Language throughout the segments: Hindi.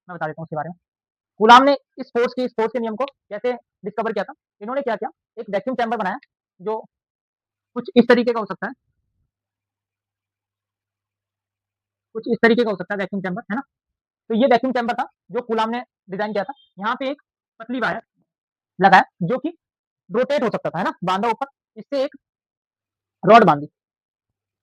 मैं बता देता हूँ उसके बारे में। कूलाम ने इस फोर्स के नियम को कैसे डिस्कवर किया था? इन्होंने क्या किया, एक वैक्यूम चैम्बर बनाया, जो कुछ इस तरीके का हो सकता है, कुछ इस तरीके का हो सकता है वैक्यूम चैम्बर, है ना? तो ये वैक्यूम चैम्बर था, जो कूलाम ने डिज़ाइन किया था। यहाँ पे एक पतली वायर लगाया, जो कि रोटेट हो सकता था, है ना? बाँधा ऊपर, इससे एक रॉड बाँधी,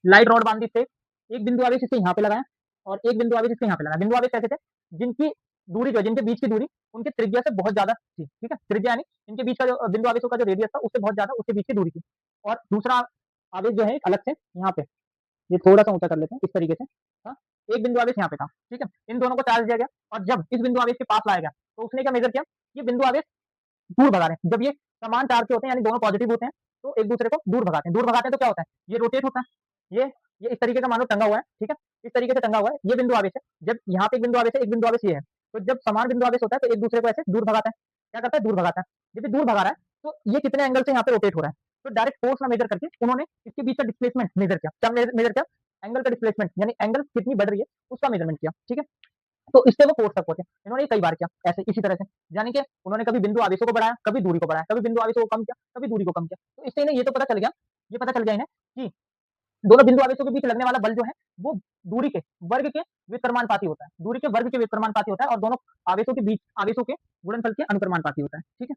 लाइट रॉड बाँधी इससे, एक बिंदु आवेश इसके यहाँ पे लगाया और एक बिंदु आवेश इसके यहाँ पे लगाया। बिंदु आवेश कैसे थे? जिनकी दूरी जो है, जिनके बीच की दूरी उनके त्रिज्या से बहुत ज़्यादा थी, ठीक है? त्रिज्या यानी इनके बीच का जो बिंदु आवेशों का जो रेडियस था, उससे बहुत ज़्यादा उसके बीच की दूरी थी। और दूसरा आवेश जो है एक अलग से यहाँ पे, ये थोड़ा-सा ऊँचा कर लेते हैं, इस तरीके से, हाँ? एक बिंदु आवेश यहाँ पे था, ठीक है? इन दोनों को चार्ज दिया गया और जब इस बिंदु आवेश के पास लाया गया, तो उसने क्या मेज़र किया? ये बिंदु आवेश दूर भगा रहे हैं। जब ये समान चार्ज के होते हैं, यानी दोनों पॉजिटिव होते हैं, तो एक दूसरे को दूर भगाते हैं। दूर भगाते हैं तो क्या होता है? ये रोटेट होता है। ये इस तरीके का मानो टंगा हुआ है, ठीक है? इस तरीके से टंगा हुआ है, ये बिंदु आवेश है। जब यहाँ पे एक बिंदु आवेश है, एक बिंदु आवेश ये है। तो जब समान बिंदु आवेश होता है, तो एक दूसरे को ऐसे दूर भगाता है। क्या करता है? दूर भगाता है। जब ये दूर भगा रहा है, तो ये कितने एंगल से यहाँ पे रोटेट हो रहा है। तो डायरेक्ट फोर्स ना मेज़र करके उन्होंने इसके बीच का डिस्प्लेसमेंट मेज़र किया। क्या मेज़र किया? एंगल का डिस्प्लेसमेंट, यानी एंगल कितनी बढ़ रही है, उसका मेज़रमेंट किया, ठीक है? तो इससे वो फोर्स तक पहुँचे। इन्होंने ये कई बार किया, ऐसे इसी तरह से। यानी कि उन्होंने कभी बिंदु आवेशों को बढ़ाया, कभी दूरी को बढ़ाया, कभी बिंदु आवेशों को कम किया, कभी दूरी को कम किया। तो इससे इन्हें ये पता चल गया इन्हें कि दोनों बिंदु आवेशों के बीच लगने वाला बल जो है, वो दूरी के वर्ग के व्युत्क्रमानुपाती होता है। दूरी के वर्ग के व्युत्क्रमानुपाती होता है और दोनों आवेशों के बीच आवेशों के गुणनफल के अनुक्रमानुपाती होता है। ठीक है?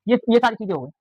ये सारी चीज़ें हो गई।